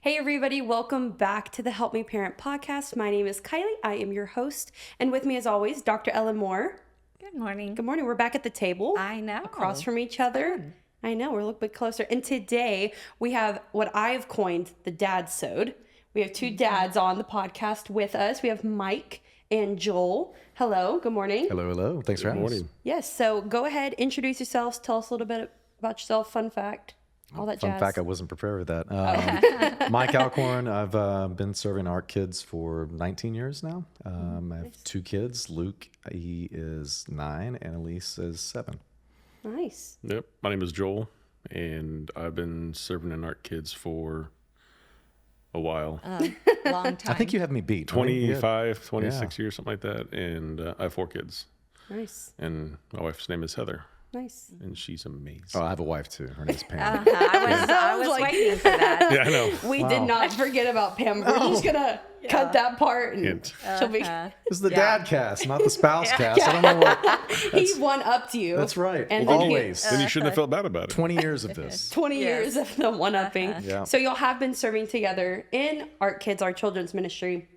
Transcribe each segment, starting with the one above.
Hey everybody, welcome back to the Help Me Parent podcast. My name is Kylie. I am your host. And with me as always, Dr. Ellen Moore. Good morning. Good morning. We're back at the table. I know. Across from each other. Fun. I know, we're a little bit closer. And today we have what I've coined the Dad-sode. We have two dads on the podcast with us. We have Mike and Joel. Hello, good morning. Hello. Thanks for having us. Yes, so go ahead, introduce yourselves, tell us a little bit about yourself, fun fact, all that Fun jazz. fact, I wasn't prepared with that. Mike Alcorn, I've been serving ARC kids for 19 years now. I have two kids. Luke, he is 9, and Elise is 7. Nice. Yep. My name is Joel, and I've been serving in ARC kids for a while. Long time. I think you have me beat. don't you? 25, 26 years, something like that. And I have 4 kids. Nice. And my wife's name is Heather, Nice. and she's amazing. Oh, I have a wife too. Her name's Pam. I was like- waiting for that. Yeah, I know. We did not forget about Pam. We're just gonna cut that part, and Hint. she'll be. This is the dad cast, not the spouse cast. I don't know what. He one upped you. That's right. And then he- Always. Then you shouldn't have felt bad about it. 20 years of this. 20 years of the one upping. Yeah. So y'all have been serving together in Art Kids, our children's ministry,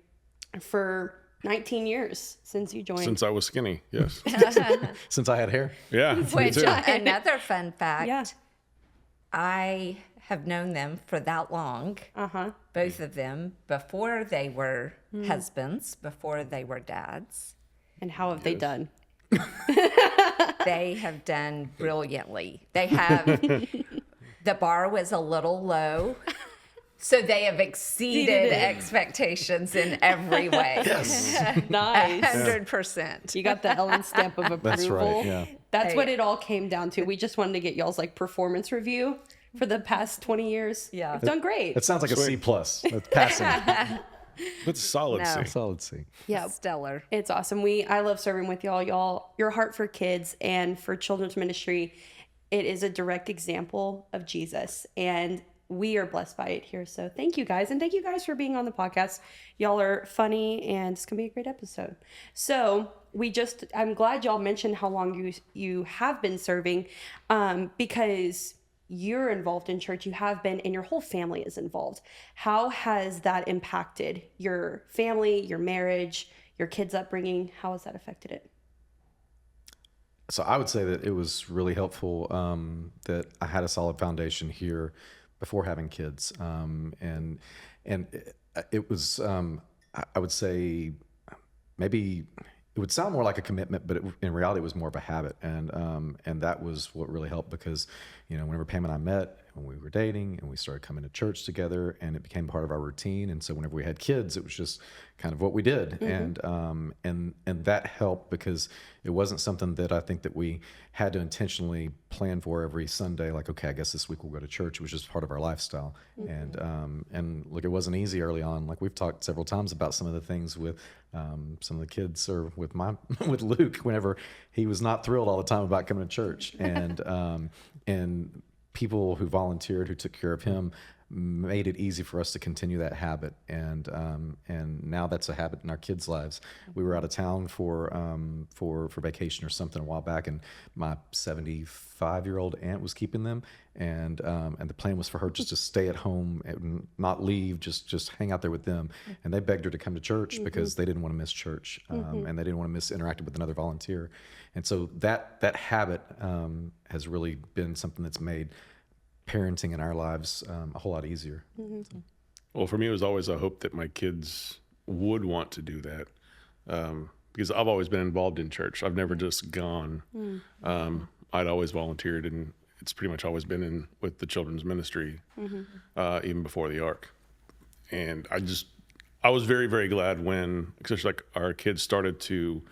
for 19 years since you joined. Since I was skinny, yes. Since I had hair. Yeah, me Which too. another fun fact. Yeah. I have known them for that long. Both of them before they were husbands, before they were dads. And how have they done? They have done brilliantly. They have the bar was a little low. So they have exceeded expectations in every way. Nice. 100%. You got the Ellen stamp of approval. That's right, yeah. That's Hey. what it all came down to. We just wanted to get y'all's like performance review for the past 20 years. Yeah. You've done great. It sounds like a C+. That's passing. That's solid. No. C. Solid C. Yeah. Stellar. It's awesome. I love serving with y'all. Y'all, your heart for kids and for children's ministry, it is a direct example of Jesus. And we are blessed by it here. So thank you guys. And thank you guys for being on the podcast. Y'all are funny and it's going to be a great episode. So I'm glad y'all mentioned how long you have been serving because you're involved in church. You have been, and your whole family is involved. How has that impacted your family, your marriage, your kids' upbringing? How has that affected it? So I would say that it was really helpful that I had a solid foundation here before having kids, and it was I would say maybe it would sound more like a commitment, but in reality it was more of a habit, and that was what really helped because whenever Pam and I met, when we were dating and we started coming to church together, and it became part of our routine, and so whenever we had kids, it was just kind of what we did, and that helped because it wasn't something that I think that we had to intentionally plan for every Sunday. Like, okay, I guess this week we'll go to church. It was just part of our lifestyle, and look, it wasn't easy early on. Like we've talked several times about some of the things with some of the kids, or with with Luke, whenever he was not thrilled all the time about coming to church, and people who volunteered, who took care of him, made it easy for us to continue that habit, and now that's a habit in our kids' lives. We were out of town for vacation or something a while back, and my 75-year-old aunt was keeping them, and the plan was for her just to stay at home and not leave, just hang out there with them. And they begged her to come to church because they didn't want to miss church, and they didn't want to miss interacting with another volunteer. And so that habit has really been something that's made parenting in our lives a whole lot easier. Well, for me, it was always a hope that my kids would want to do that because I've always been involved in church. I've never just gone. I'd always volunteered, and it's pretty much always been with the children's ministry, even before the ARC. And I was very, very glad when, especially like our kids started to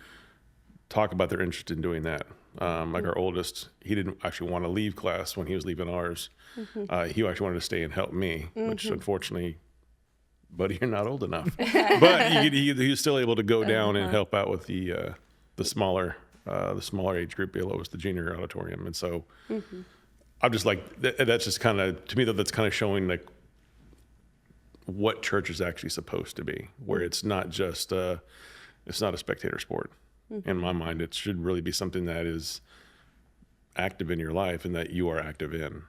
talk about their interest in doing that. Like our oldest, he didn't actually want to leave class when he was leaving ours. He actually wanted to stay and help me, which unfortunately, buddy, you're not old enough. But he was still able to go down and help out with the smaller age group below us, the junior auditorium. And so I'm just like, that's just kind of, to me, that's kind of showing like what church is actually supposed to be, where it's not just, it's not a spectator sport. In my mind, it should really be something that is active in your life and that you are active in.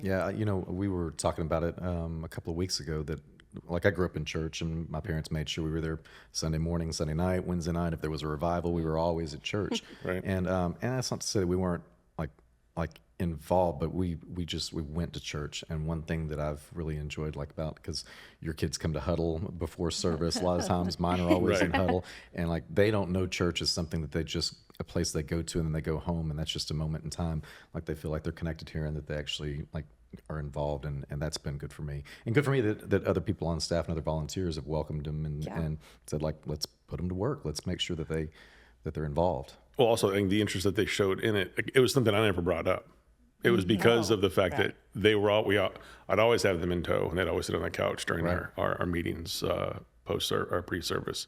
Yeah, we were talking about it a couple of weeks ago that, like, I grew up in church, and my parents made sure we were there Sunday morning, Sunday night, Wednesday night. If there was a revival, we were always at church. Right. And that's not to say that we weren't like involved, but we went to church. And one thing that I've really enjoyed, like, about, because your kids come to huddle before service a lot of times, mine are always in Right. huddle, and like they don't know church as something that they just a place they go to and then they go home and that's just a moment in time. Like, they feel like they're connected here and that they actually like are involved, and that's been good for me. And good for me that other people on staff and other volunteers have welcomed them and said, like, let's put them to work. Let's make sure that they're involved. Well, also, I think the interest that they showed in it, it was something I never brought up. It was because of the fact that they were I'd always have them in tow, and they'd always sit on the couch during our meetings, post or pre-service.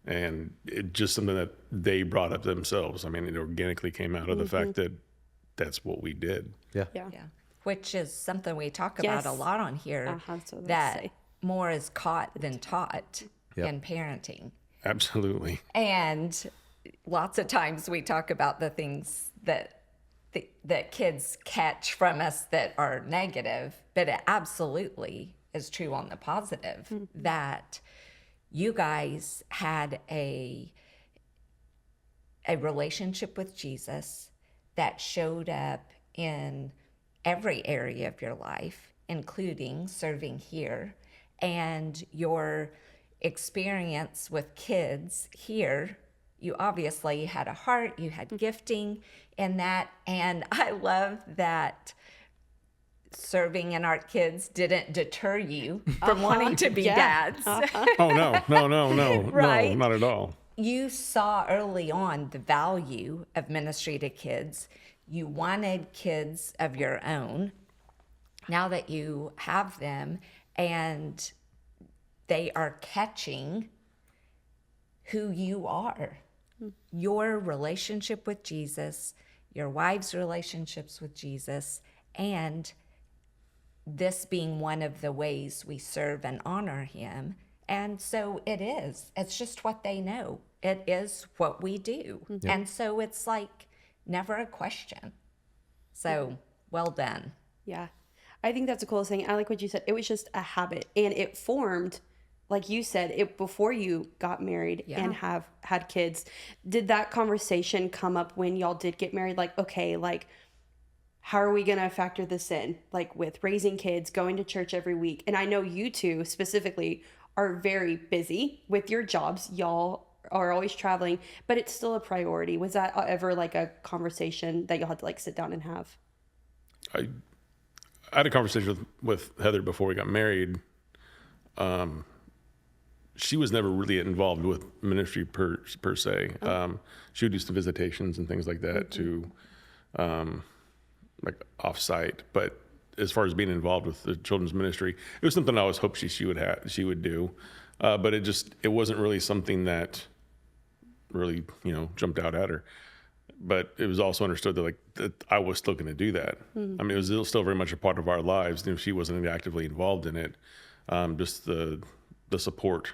And it just something that they brought up themselves. I mean, it organically came out of the fact that that's what we did. Yeah. Yeah. Which is something we talk about a Yes. lot on here, That's what I was gonna that say. more is caught than taught Yep. in parenting. Absolutely. And lots of times we talk about the things that kids catch from us that are negative, but it absolutely is true on the positive, that you guys had a relationship with Jesus that showed up in every area of your life, including serving here, and your experience with kids here. You obviously had a heart, you had gifting in that, and I love that serving in art kids didn't deter you from wanting to be dads. Oh, no, Right. no, not at all. You saw early on the value of ministry to kids. You wanted kids of your own. Now that you have them and they are catching who you are, your relationship with Jesus, your wife's relationships with Jesus, and this being one of the ways we serve and honor him. And so it is. It's just what they know. It is what we do. And so it's like never a question. So well done. Yeah. I think that's the coolest thing. I like what you said. It was just a habit, and it formed, like you said, it before you got married and have had kids. Did that conversation come up when y'all did get married? Like, okay, like, how are we going to factor this in? Like, with raising kids, going to church every week. And I know you two specifically are very busy with your jobs. Y'all are always traveling, but it's still a priority. Was that ever like a conversation that y'all had to like sit down and have? I had a conversation with Heather before we got married. She was never really involved with ministry per se. She would do some visitations and things like that to like off-site. But as far as being involved with the children's ministry, it was something I always hoped she would do. But it wasn't really something that really, jumped out at her. But it was also understood that I was still going to do that. I mean, it was still very much a part of our lives. She wasn't actively involved in it. Just the support,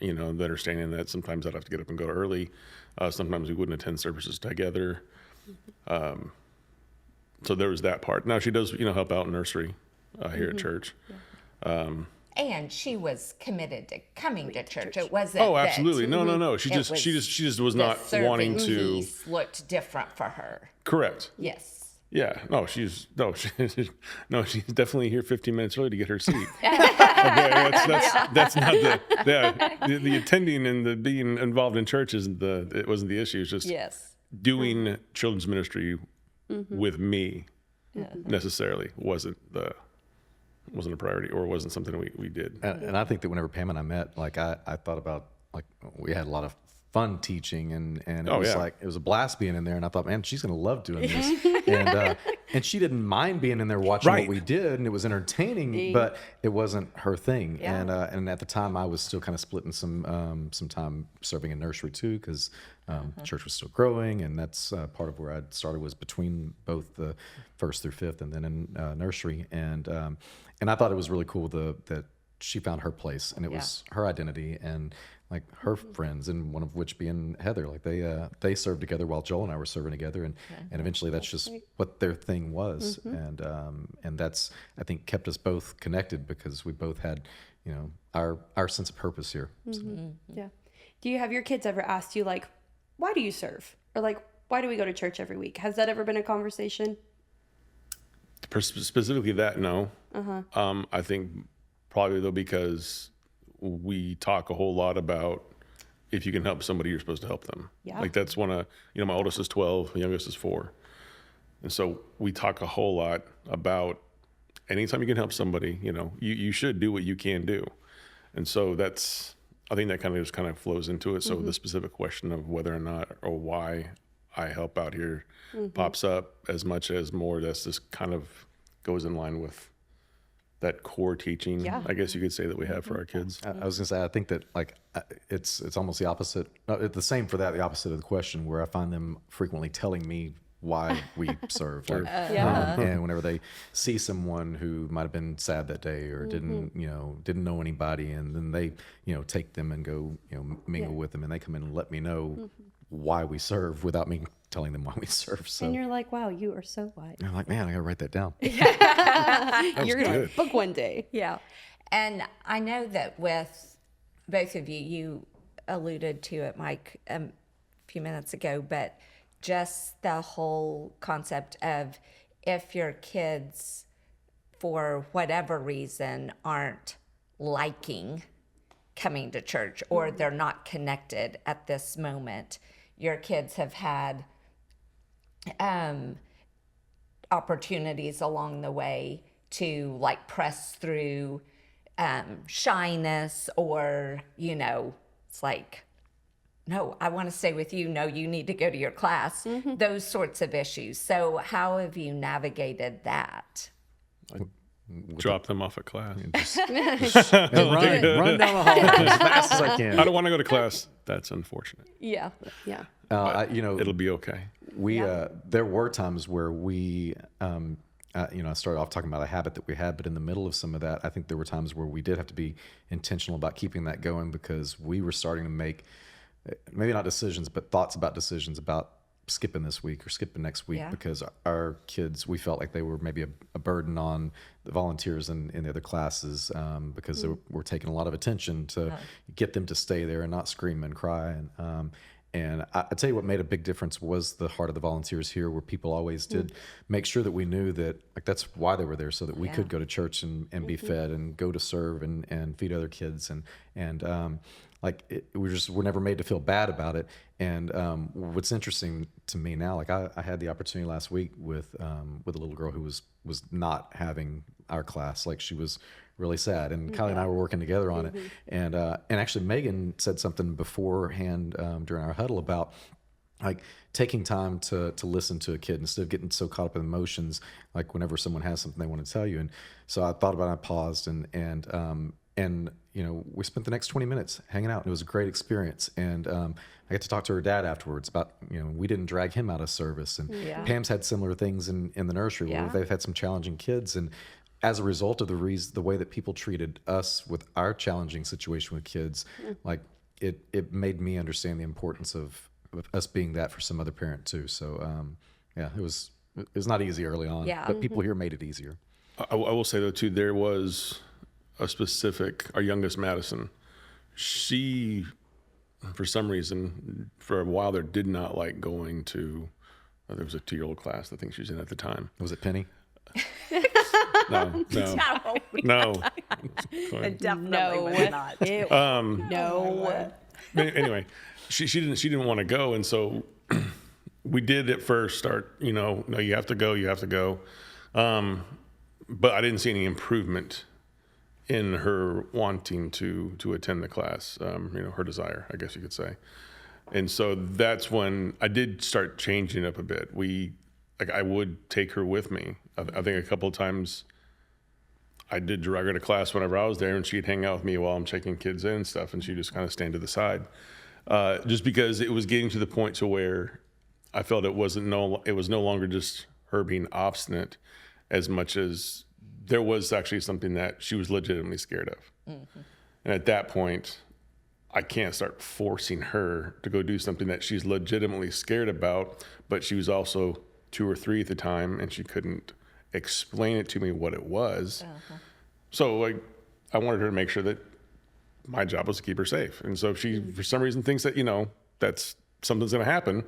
the understanding that sometimes I'd have to get up and go early. Sometimes we wouldn't attend services together. So there was that part. Now she does, help out in nursery here at church. And she was committed to coming to church. It wasn't. Oh, that absolutely. No. She just was not wanting to. Piece looked different for her. Correct. Yes. Yeah. She's definitely here 15 minutes early to get her seat. Okay, that's not the attending and the being involved in church it wasn't the issue. It's just doing children's ministry with me necessarily wasn't a priority, or wasn't something we did. And I think that whenever Pam and I met, like, I thought about, like, we had a lot of fun teaching, and it was like, it was a blast being in there, and I thought, man, she's gonna love doing this. And she didn't mind being in there watching what we did, and it was entertaining, but it wasn't her thing. And at the time I was still kind of splitting some time serving in nursery too, because the church was still growing, and that's part of where I'd started, was between both the 1st through 5th and then in nursery. And I thought it was really cool that she found her place, and it was her identity, and like her friends, and one of which being Heather. Like they served together while Joel and I were serving together, and eventually that's just what their thing was, and that's, I think, kept us both connected because we both had, you know, our sense of purpose here. So. Yeah. Do you have your kids ever asked you, like, why do you serve? Or, like, why do we go to church every week? Has that ever been a conversation? Specifically that, no. I think probably though, because we talk a whole lot about if you can help somebody, you're supposed to help them. Yeah. Like that's one of, you know, my oldest is 12, my youngest is 4. And so we talk a whole lot about anytime you can help somebody, you know, you should do what you can do. And so that's, I think that kind of just kind of flows into it. So the specific question of whether or not or why I help out here pops up as much as more that's just kind of goes in line with that core teaching, I guess you could say, that we have for our kids. I was gonna say, I think that like it's almost the opposite. The same for that. The opposite of the question, where I find them frequently telling me why we serve. Like, and whenever they see someone who might have been sad that day or didn't know anybody, and then they, you know, take them and go, you know, mingle with them, and they come in and let me know why we serve without me telling them why we serve. So And you're like, wow, you are so wise. I'm like, man, I gotta write that down. You're going to book one day. Yeah. And I know that with both of you, you alluded to it, Mike, a few minutes ago, but just the whole concept of if your kids, for whatever reason, aren't liking coming to church or they're not connected at this moment, your kids have had opportunities along the way to like press through shyness, or, you know, it's like, no, I want to stay with you. No, you need to go to your class. Those sorts of issues. So how have you navigated that? Drop them off at class. Run down the hall as fast as I can. I don't want to go to class. That's unfortunate. Yeah. Yeah. You know, It'll be okay. we there were times where we you know, I started off talking about a habit that we had, but in the middle of some of that, I think there were times where we did have to be intentional about keeping that going, because we were starting to make maybe not decisions, but thoughts about decisions about skipping this week or skipping next week, because our kids, we felt like they were maybe a burden on the volunteers in the other classes, because they were taking a lot of attention to get them to stay there and not scream and cry. And I tell you what made a big difference was the heart of the volunteers here, where people always did make sure that we knew that, like, that's why they were there, so that we could go to church and be fed and go to serve and feed other kids. We're never made to feel bad about it. And what's interesting to me now, like I had the opportunity last week with a little girl who was not having our class. Like, she was really sad, and Kylie and I were working together on it. And actually Megan said something beforehand during our huddle about like taking time to listen to a kid instead of getting so caught up in emotions, like whenever someone has something they want to tell you. And so I thought about it, I paused, and you know, we spent the next 20 minutes hanging out. It was a great experience. And I got to talk to her dad afterwards about, you know, we didn't drag him out of service. And Pam's had similar things in the nursery where they've had some challenging kids. And as a result of the way that people treated us with our challenging situation with kids, like it made me understand the importance of us being that for some other parent too. So it was not easy early on, but people here made it easier. I will say though too, there was a specific, our youngest Madison, she, for some reason, for a while there, did not like going to, there was a 2-year-old class I think she was in at the time. Was it Penny? No. It definitely was not. No. Anyway, she didn't want to go, and so we did at first start, you know, no, you have to go. But I didn't see any improvement in her wanting to attend the class, you know, her desire, I guess you could say. And so that's when I did start changing up a bit. I would take her with me. I think a couple of times I did drag her to class whenever I was there, and she'd hang out with me while I'm checking kids in and stuff, and she'd just kind of stand to the side. Just because it was getting to the point to where I felt it was no longer just her being obstinate as much as there was actually something that she was legitimately scared of. Mm-hmm. And at that point, I can't start forcing her to go do something that she's legitimately scared about, but she was also 2 or 3 at the time, and she couldn't explain it to me what it was. So like, I wanted her to make sure that my job was to keep her safe. And so if she, for some reason, thinks that, that's something's going to happen,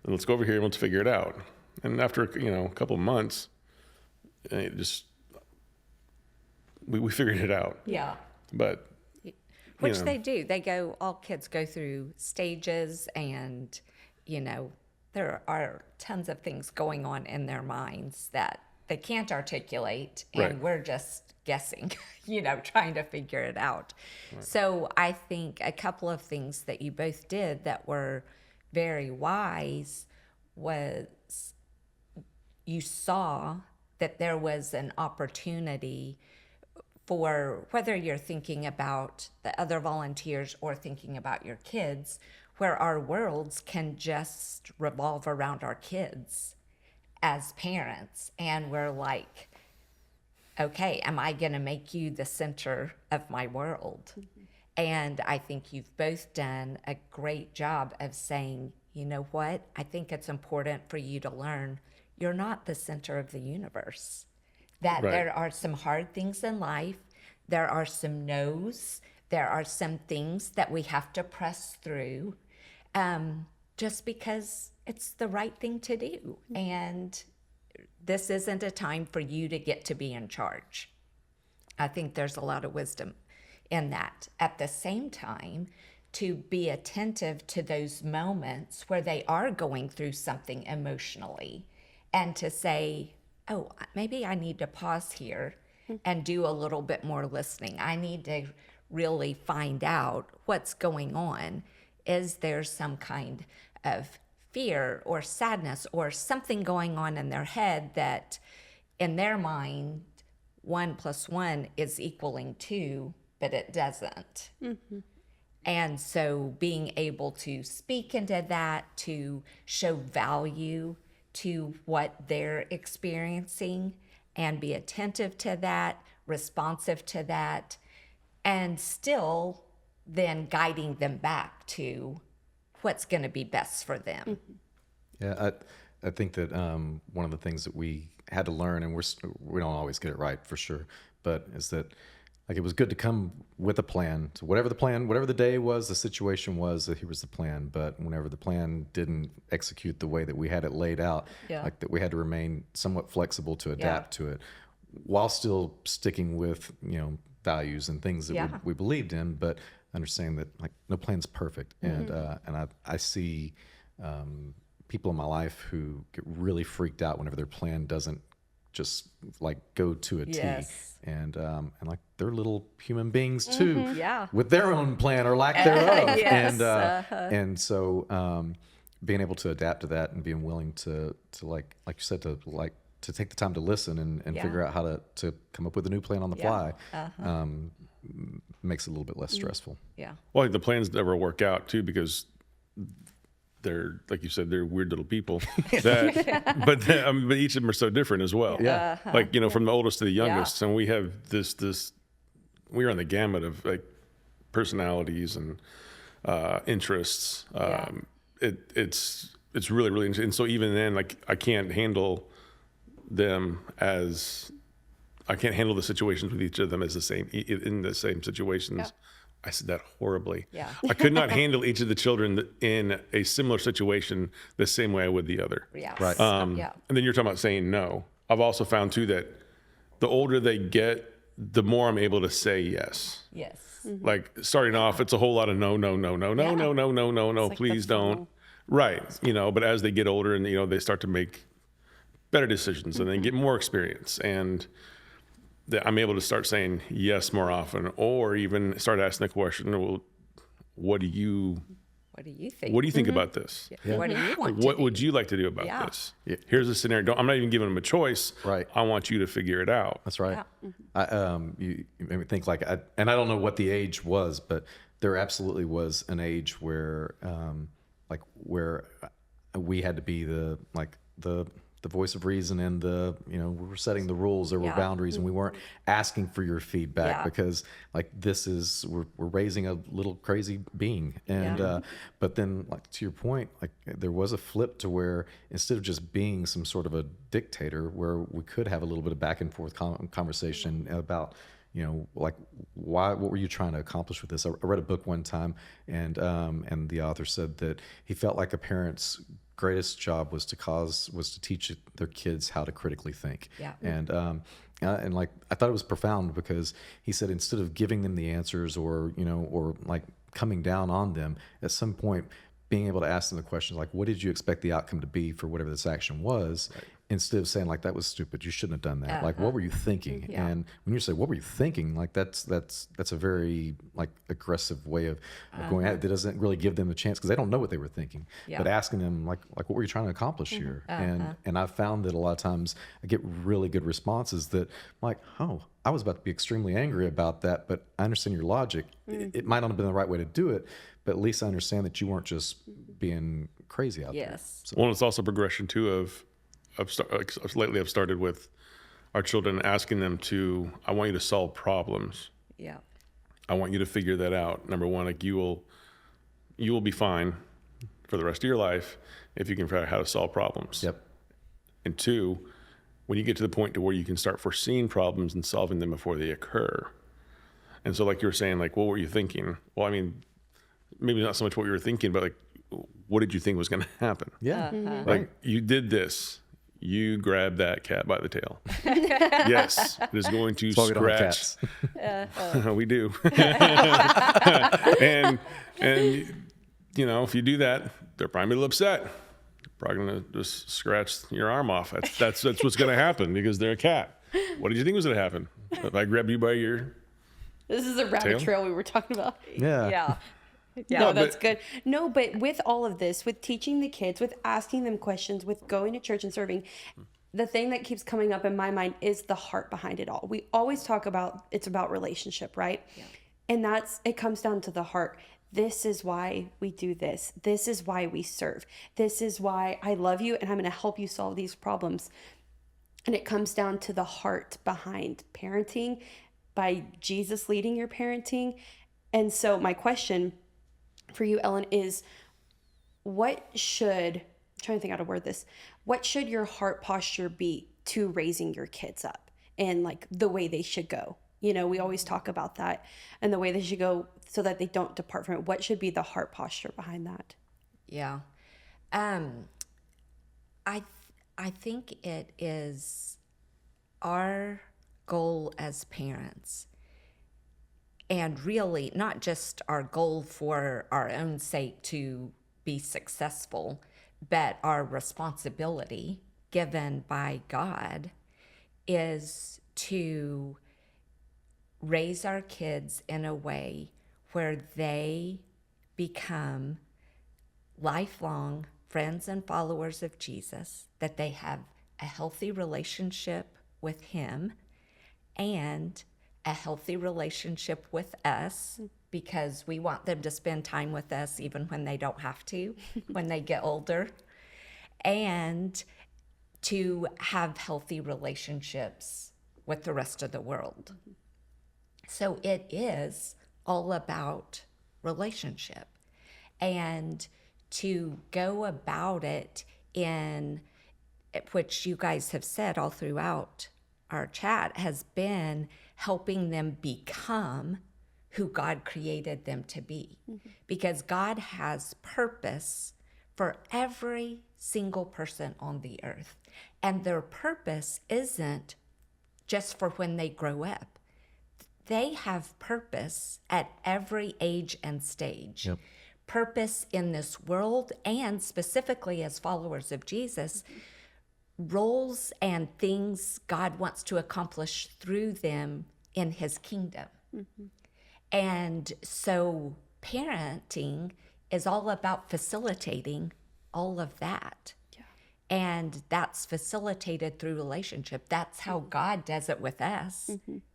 then let's go over here and let's figure it out. And after, a couple of months, it just, we figured it out. Yeah. But, Which they do. All kids go through stages, and, there are tons of things going on in their minds that they can't articulate, and Right. we're just guessing, trying to figure it out. So I think a couple of things that you both did that were very wise was you saw that there was an opportunity for, whether you're thinking about the other volunteers or thinking about your kids, where our worlds can just revolve around our kids as parents. And we're like, okay, am I going to make you the center of my world? And I think you've both done a great job of saying, you know what? I think it's important for you to learn you're not the center of the universe. That Right. there are some hard things in life. There are some no's. There are some things that we have to press through, just because it's the right thing to do. And this isn't a time for you to get to be in charge. I think there's a lot of wisdom in that. At the same time, to be attentive to those moments where they are going through something emotionally, and to say, oh, maybe I need to pause here and do a little bit more listening. I need to really find out what's going on. Is there some kind of fear or sadness or something going on in their head that in their mind 1 + 1 is equaling 2, but it doesn't? And so being able to speak into that, to show value to what they're experiencing and be attentive to that, responsive to that, and still then guiding them back to what's going to be best for them. Yeah, I think that one of the things that we had to learn, and we don't always get it right for sure, but is that like it was good to come with a plan. So whatever the day was, the situation was, that here was the plan. But whenever the plan didn't execute the way that we had it laid out, Yeah. like that we had to remain somewhat flexible to adapt to it, while still sticking with values and things that Yeah. we believed in, but understanding that like no plan's perfect. And I see people in my life who get really freaked out whenever their plan doesn't just like go to a T. Yes. And like they're little human beings too, Yeah. with their own plan or lack thereof. Yes, And so being able to adapt to that and being willing to like you said, to take the time to listen and Yeah. figure out how to come up with a new plan on the Yeah. fly makes it a little bit less stressful. Yeah. Well, the plans never work out too, because they're, like you said, they're weird little people. But each of them are so different as well. Yeah. Like, from the oldest to the youngest. And we have we're on the gamut of like personalities and interests. It's really, really interesting. And so even then, like, I can't handle the situations with each of them as in the same situations. Yeah. I said that horribly. Yeah. I could not handle each of the children in a similar situation the same way I would the other. Yes. Right. Yeah. And then you're talking about saying no. I've also found too that the older they get, the more I'm able to say yes. Yes. Like starting off, it's a whole lot of no, like please the don't. funnel. Right. But as they get older and, they start to make better decisions and then get more experience, and that I'm able to start saying yes more often, or even start asking the question, well, what do you What do you think? What do you think about this? What do you want What to would do? you like to do about Yeah. this? Here's a scenario. I'm not even giving them a choice. Right. I want you to figure it out. That's right. You made me think and I don't know what the age was, but there absolutely was an age where, where we had to be the the voice of reason and we were setting the rules, there were Yeah. boundaries, and we weren't asking for your feedback Yeah. because like we're raising a little crazy being. And Yeah. but then, like, to your point, like there was a flip to where instead of just being some sort of a dictator, where we could have a little bit of back and forth conversation about, like, what were you trying to accomplish with this? I read a book one time, and the author said that he felt like a parent's greatest job was to teach their kids how to critically think. Yeah. And like, I thought it was profound because he said instead of giving them the answers or like coming down on them, at some point being able to ask them the questions like, what did you expect the outcome to be for whatever this action was? Right. Instead of saying like, that was stupid, you shouldn't have done that. Like, what were you thinking? Yeah. And when you say, what were you thinking? Like, that's a very like aggressive way of going at it. That doesn't really give them a chance because they don't know what they were thinking. Yeah. But asking them like, what were you trying to accomplish here? And I've found that a lot of times I get really good responses that I'm like, oh, I was about to be extremely angry about that, but I understand your logic. It might not have been the right way to do it, but at least I understand that you weren't just being crazy out there. Yes. So, Well, it's also progression too of lately I've started with our children asking them to, I want you to solve problems. Yeah. I want you to figure that out. Number one, like you will be fine for the rest of your life if you can figure out how to solve problems. Yep. And two, when you get to the point to where you can start foreseeing problems and solving them before they occur. And so like you were saying, like, what were you thinking? Well, I mean, maybe not so much what you were thinking, but like, what did you think was going to happen? Yeah. Like, you did this. You grabbed that cat by the tail. Yes, it is going to That's why we don't have scratch. cats. We do. and if you do that, they're probably a little upset. They're probably going to just scratch your arm off. That's what's going to happen because they're a cat. What did you think was going to happen? If I grabbed you by your This is a rabbit Tail? trail we were talking about. Yeah. Yeah. Yeah. No, but- that's good. No, but with all of this, with teaching the kids, with asking them questions, with going to church and serving, the thing that keeps coming up in my mind is the heart behind it all. We always talk about it's about relationship, right? Yeah. And it comes down to the heart. This is why we do this. This is why we serve. This is why I love you and I'm going to help you solve these problems. And it comes down to the heart behind parenting, by Jesus leading your parenting. And so my question for you, Ellen, is I'm trying to think how to word this. What should your heart posture be to raising your kids up and like the way they should go? We always talk about that and the way they should go so that they don't depart from it. What should be the heart posture behind that? Yeah. I think it is our goal as parents, and really not just our goal for our own sake to be successful, but our responsibility given by God is to raise our kids in a way where they become lifelong friends and followers of Jesus, that they have a healthy relationship with Him and a healthy relationship with us, because we want them to spend time with us even when they don't have to, when they get older, and to have healthy relationships with the rest of the world. So it is all about relationship, and to go about it in which you guys have said all throughout our chat has been helping them become who God created them to be. Because God has purpose for every single person on the earth. And their purpose isn't just for when they grow up. They have purpose at every age and stage. Yep. Purpose in this world, and specifically as followers of Jesus, roles and things God wants to accomplish through them in His kingdom. And so parenting is all about facilitating all of that. And that's facilitated through relationship. That's how God does it with us.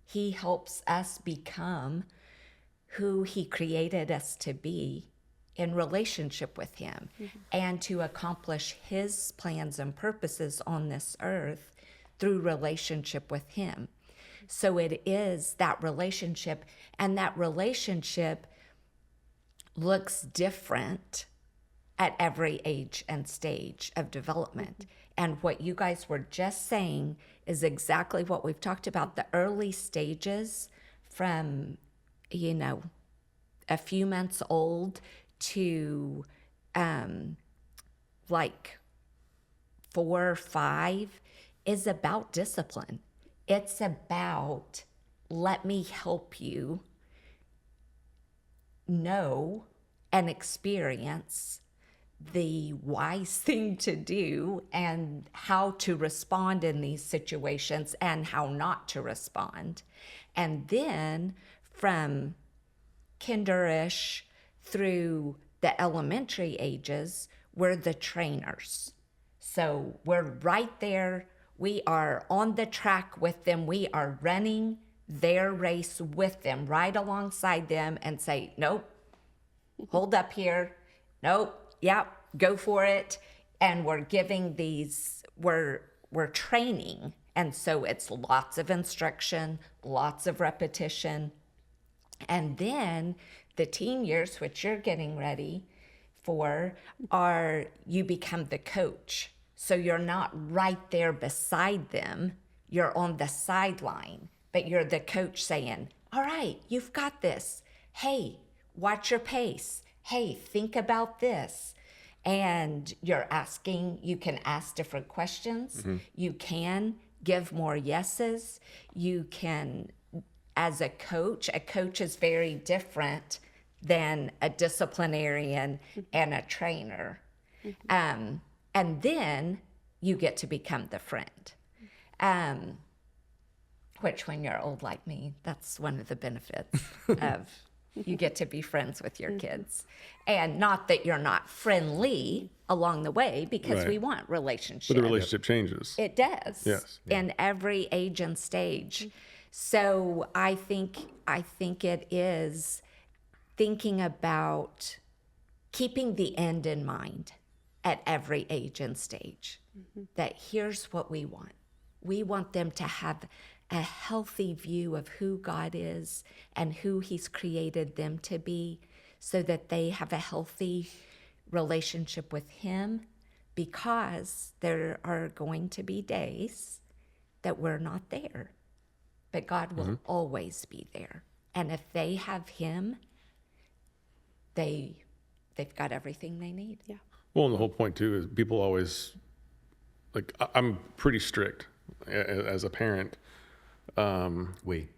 He helps us become who He created us to be in relationship with him and to accomplish his plans and purposes on this earth through relationship with him. So it is that relationship, and that relationship looks different at every age and stage of development. And what you guys were just saying is exactly what we've talked about. The early stages from, a few months old to like 4 or 5 is about discipline. It's about, let me help you know and experience the wise thing to do and how to respond in these situations and how not to respond. And then from kinderish through the elementary ages, we're the trainers. So we're right there. We are on the track with them. We are running their race with them, right alongside them, and say, nope, hold up here. Nope, yep, go for it. And we're giving these, we're training. And so it's lots of instruction, lots of repetition. And then the teen years, which you're getting ready for, are you become the coach. So you're not right there beside them. You're on the sideline, but you're the coach saying, all right, you've got this. Hey, watch your pace. Hey, think about this. And you're asking, you can ask different questions. You can give more yeses. You can, as a coach is very different than a disciplinarian and a trainer. And then you get to become the friend. Which when you're old like me, that's one of the benefits of you get to be friends with your kids. And not that you're not friendly along the way, because Right. we want relationship. But the relationship changes. It does. Yes. In every age and stage. So I think it is thinking about keeping the end in mind at every age and stage. That here's what we want. We want them to have a healthy view of who God is and who he's created them to be, so that they have a healthy relationship with him, because there are going to be days that we're not there, but God will always be there. And if they have him, they've got everything they need. Yeah. Well, and the whole point too is people always, like, I'm pretty strict as a parent. We.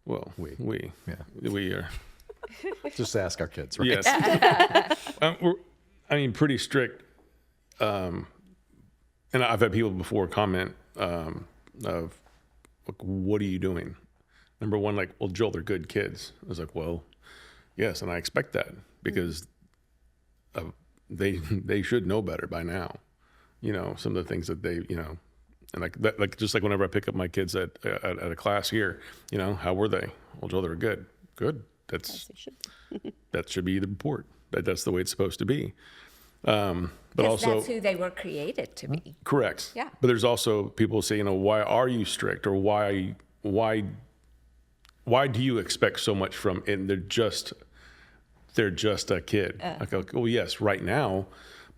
Well, we are. Just ask our kids, right? Yes. Pretty strict. And I've had people before comment of, like, what are you doing? Number one, like, well, Joel, they're good kids. I was like, well, yes, and I expect that because they should know better by now. Some of the things that they, and like that, like just like whenever I pick up my kids at a class here, how were they? Well, Joel, they were good. Good. That should be the report. That's the way it's supposed to be. But also, that's who they were created to be. correct. Yeah. But there's also people say, why are you strict, or why do you expect so much from? And they're just a kid. Like, well, yes, right now,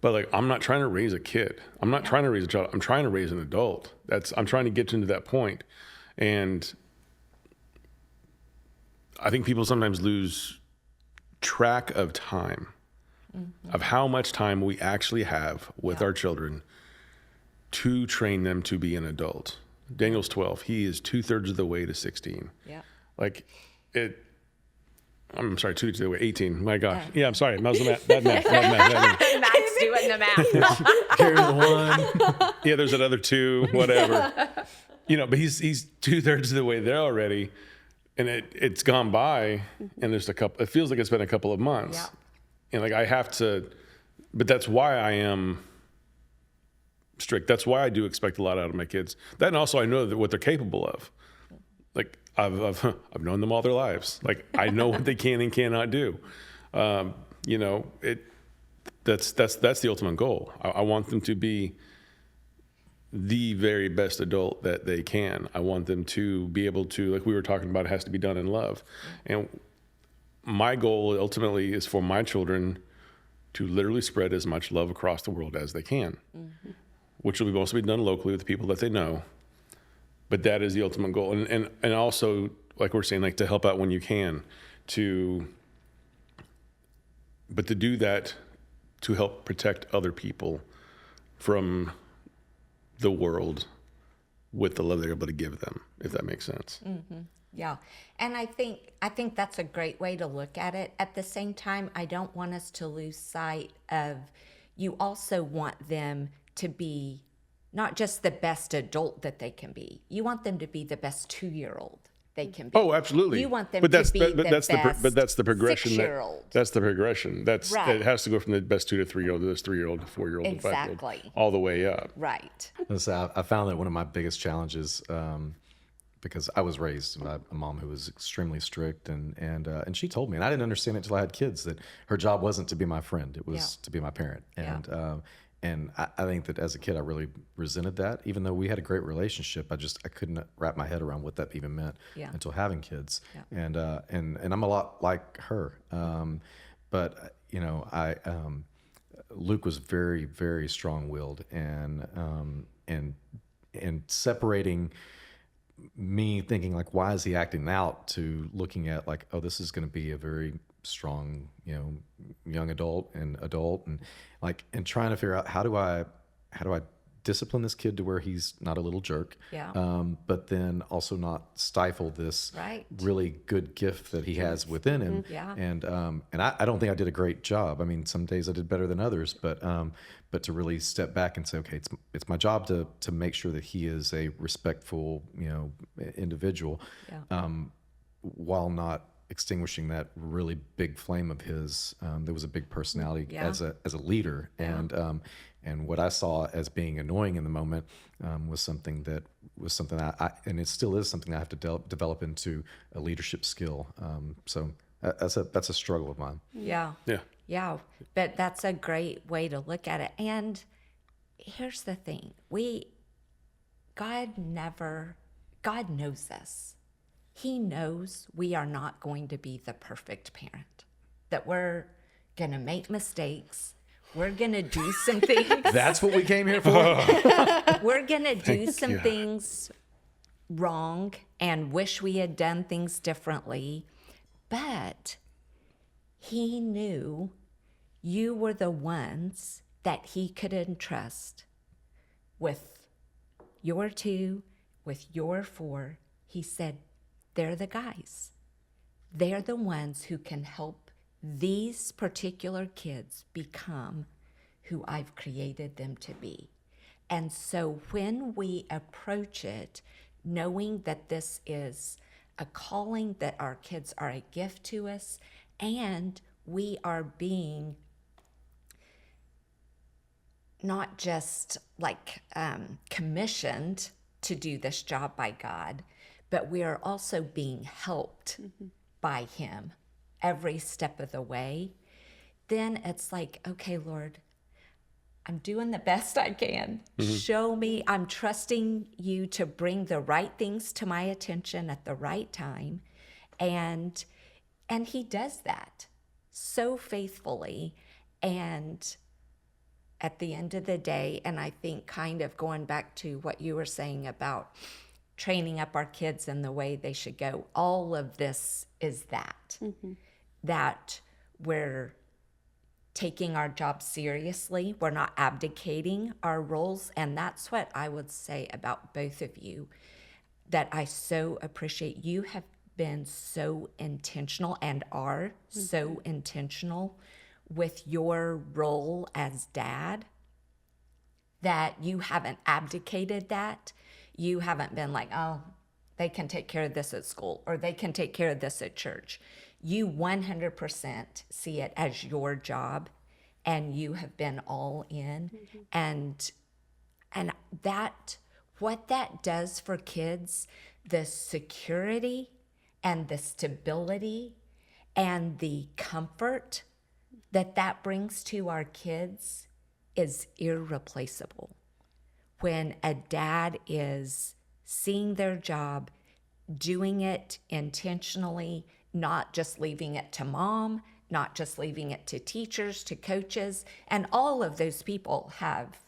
but like, I'm not trying to raise a kid. I'm not trying to raise a child. I'm trying to raise an adult. I'm trying to get into that point. And I think people sometimes lose track of time, of how much time we actually have with our children to train them to be an adult. Daniel's 12. He is 2/3 of the way to 16. Yeah. Like it. I'm sorry, 2/3 of the way, 18. My gosh. Yeah, I'm sorry. That was the math. That math. Matt's doing the math. Here's the one. Yeah, there's that other 2, whatever. But he's 2/3 of the way there already, and it's gone by, and there's a couple. It feels like it's been a couple of months, Yeah. and like I have to. But that's why I am strict. That's why I do expect a lot out of my kids. That, and also I know that what they're capable of. Like I've known them all their lives. Like I know what they can and cannot do. You know, that's the ultimate goal. I want them to be the very best adult that they can. I want them to be able to, like we were talking about, it has to be done in love. And my goal ultimately is for my children to literally spread as much love across the world as they can, which will also be done locally with the people that they know. But that is the ultimate goal. And also, like we're saying, like to help out when you can, but to do that to help protect other people from the world with the love they're able to give them, if that makes sense. Yeah. And I think that's a great way to look at it. At the same time, I don't want us to lose sight of, you also want them to be not just the best adult that they can be. You want them to be the best 2-year-old they can be. Oh, absolutely. You want them but that's, to be but the that's best but that's the progression. 6-year-old. That's the progression. Right. It has to go from the best 2 to 3-year-old to this 3-year-old to 4-year-old to 5-year-old, Exactly. all the way up. Right. So I found that one of my biggest challenges, because I was raised by a mom who was extremely strict, and she told me, and I didn't understand it until I had kids, that her job wasn't to be my friend; it was to be my parent. And I think that as a kid, I really resented that. Even though we had a great relationship, I couldn't wrap my head around what that even meant until having kids. And I'm a lot like her, but you know, Luke was very, very strong-willed, and separating me thinking like, why is he acting out, to looking at like, oh, this is going to be a very strong, you know, young adult, and like, and trying to figure out how do I discipline this kid to where he's not a little jerk, but then also not stifle this really good gift that he has within him. And I don't think I did a great job. I mean, some days I did better than others, but to really step back and say, okay, it's my job to make sure that he is a respectful, you know, individual, while not extinguishing that really big flame of his. There was a big personality as a leader, and what I saw as being annoying in the moment was something I and it still is something I have to develop into a leadership skill. So that's a struggle of mine. Yeah, but that's a great way to look at it. And here's the thing. God knows us. He knows we are not going to be the perfect parent, that we're going to make mistakes. We're going to do some things. That's what we came here for. We're going to do some things wrong and wish we had done things differently. But he knew you were the ones that he could entrust with your 2, with your 4. He said, they're the guys. They're the ones who can help these particular kids become who I've created them to be. And so when we approach it, knowing that this is a calling, that our kids are a gift to us, and we are being not just like commissioned to do this job by God, but we are also being helped by him every step of the way, then it's like, okay, Lord, I'm doing the best I can. Show me, I'm trusting you to bring the right things to my attention at the right time. And he does that so faithfully. And at the end of the day, and I think kind of going back to what you were saying about training up our kids in the way they should go, all of this is that we're taking our job seriously. We're not abdicating our roles. And that's what I would say about both of you, that I so appreciate. You have been so intentional and are so intentional with your role as dad, that you haven't abdicated that. You haven't been like, oh, they can take care of this at school, or they can take care of this at church. You 100% see it as your job, and you have been all in. And that, what that does for kids, the security and the stability And the comfort that that brings to our kids is irreplaceable. When a dad is seeing their job, doing it intentionally, not just leaving it to mom, not just leaving it to teachers, to coaches, and all of those people have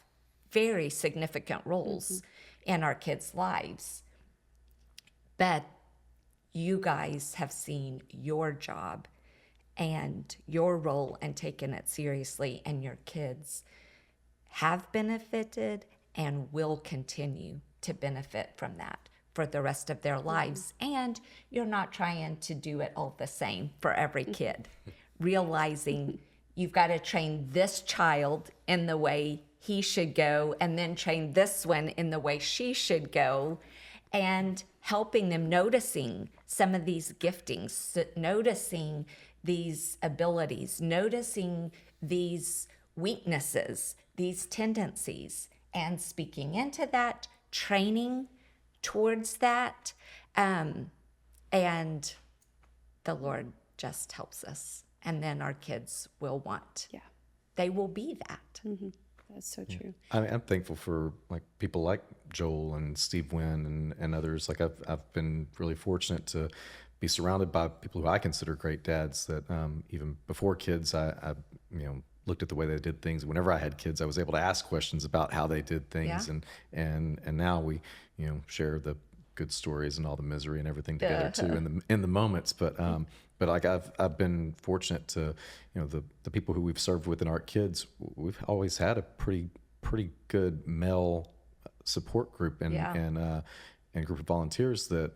very significant roles in our kids' lives. But you guys have seen your job and your role and taken it seriously, and your kids have benefited and will continue to benefit from that for the rest of their lives. And you're not trying to do it all the same for every kid, realizing you've got to train this child in the way he should go, and then train this one in the way she should go, and helping them, noticing some of these giftings, noticing these abilities, noticing these weaknesses, these tendencies, and speaking into that, training towards that. And the Lord just helps us. And then our kids will want, they will be that. That's so true. I mean, I'm thankful for like people like Joel and Steve Wynn and others. Like I've been really fortunate to be surrounded by people who I consider great dads. That even before kids, I looked at the way they did things. Whenever I had kids, I was able to ask questions about how they did things, and now we share the good stories and all the misery and everything together too in the moments. But like I've been fortunate to the people who we've served with in our kids, we've always had a pretty good male support group and group of volunteers that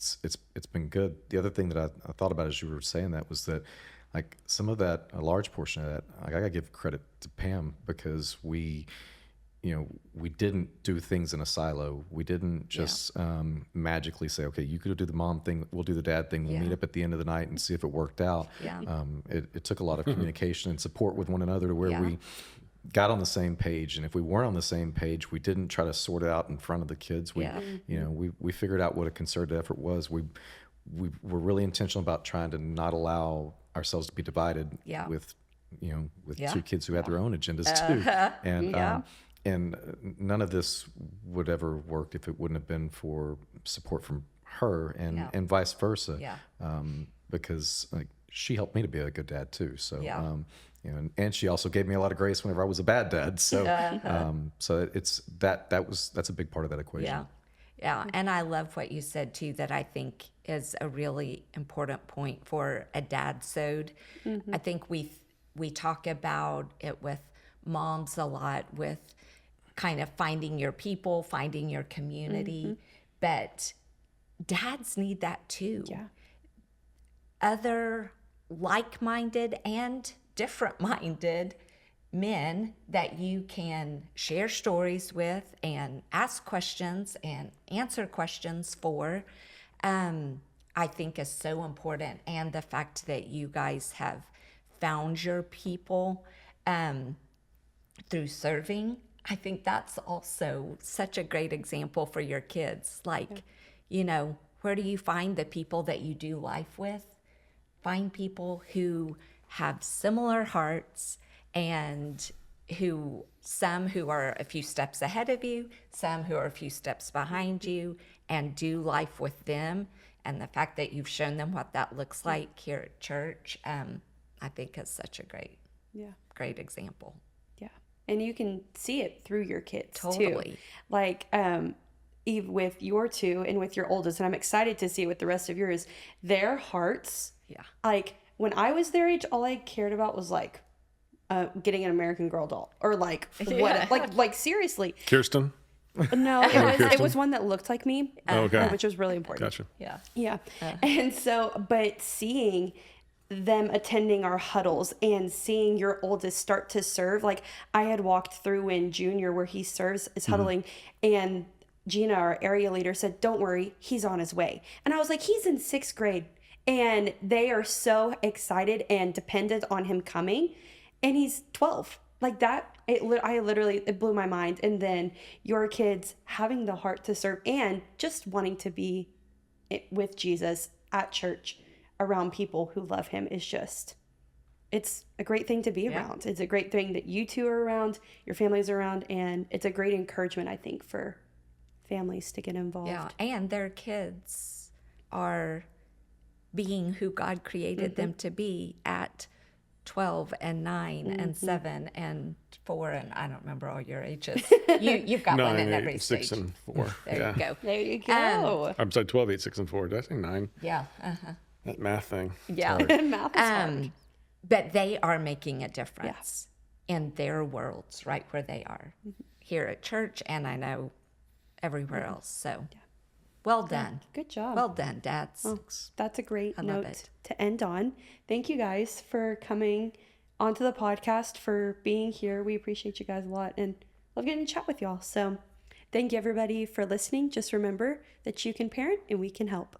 it's been good. The other thing that I thought about as you were saying that was that like some of that, a large portion of that, like I gotta give credit to Pam, because we didn't do things in a silo. We didn't just magically say, okay, you could do the mom thing, we'll do the dad thing, we'll meet up at the end of the night and see if it worked out. It took a lot of communication and support with one another to where we got on the same page. And if we weren't on the same page, we didn't try to sort it out in front of the kids. We figured out what a concerted effort was. We were really intentional about trying to not allow ourselves to be divided with two kids who had their own agendas too. And none of this would ever worked if it wouldn't have been for support from her and vice versa. Because like she helped me to be a good dad too. So and she also gave me a lot of grace whenever I was a bad dad. So so it's that's a big part of that equation. Yeah, and I love what you said too, that I think is a really important point for a dad-sode. I think we talk about it with moms a lot, with kind of finding your people, finding your community, but dads need that too. Other like-minded and different-minded men that you can share stories with and ask questions and answer questions for, I think is so important. And the fact that you guys have found your people through serving, I think that's also such a great example for your kids. Like, where do you find the people that you do life with? Find people who have similar hearts, and some who are a few steps ahead of you, some who are a few steps behind you, and do life with them. And the fact that you've shown them what that looks like here at church, I think is such a great example. Yeah. And you can see it through your kids Totally. too. Like, Eve, with your two and with your oldest, and I'm excited to see with the rest of yours, their hearts. Like when I was their age, all I cared about was like getting an American Girl doll or like what, like seriously. Kirsten? No, it was one that looked like me, which was really important. Gotcha. Yeah. And so, but seeing them attending our huddles and seeing your oldest start to serve, like I had walked through in junior where he is huddling, and Gina, our area leader, said, "Don't worry, he's on his way." And I was like, he's in 6th grade. And they are so excited and dependent on him coming. And he's 12. Like that, it blew my mind. And then your kids having the heart to serve and just wanting to be with Jesus at church around people who love him is just, it's a great thing to be around. It's a great thing that you two are around, your family's around, and it's a great encouragement, I think, for families to get involved. Yeah, and their kids are being who God created them to be at 12 and 9 and 7 and 4, and I don't remember all your ages. You've got one 9, in every 8, stage. 6, and 4. There yeah. you go. There you go. I'm sorry, 12, 8, 6, and 4. Did I say 9? Yeah. That math thing. Yeah. Math is hard. But they are making a difference in their worlds right where they are here at church, and I know everywhere else. So well done. Good job. Well done, dads. That's a great love note it. to end on. Thank you guys for coming onto the podcast, for being here. We appreciate you guys a lot and love getting to chat with y'all. So thank you everybody for listening. Just remember that you can parent and we can help.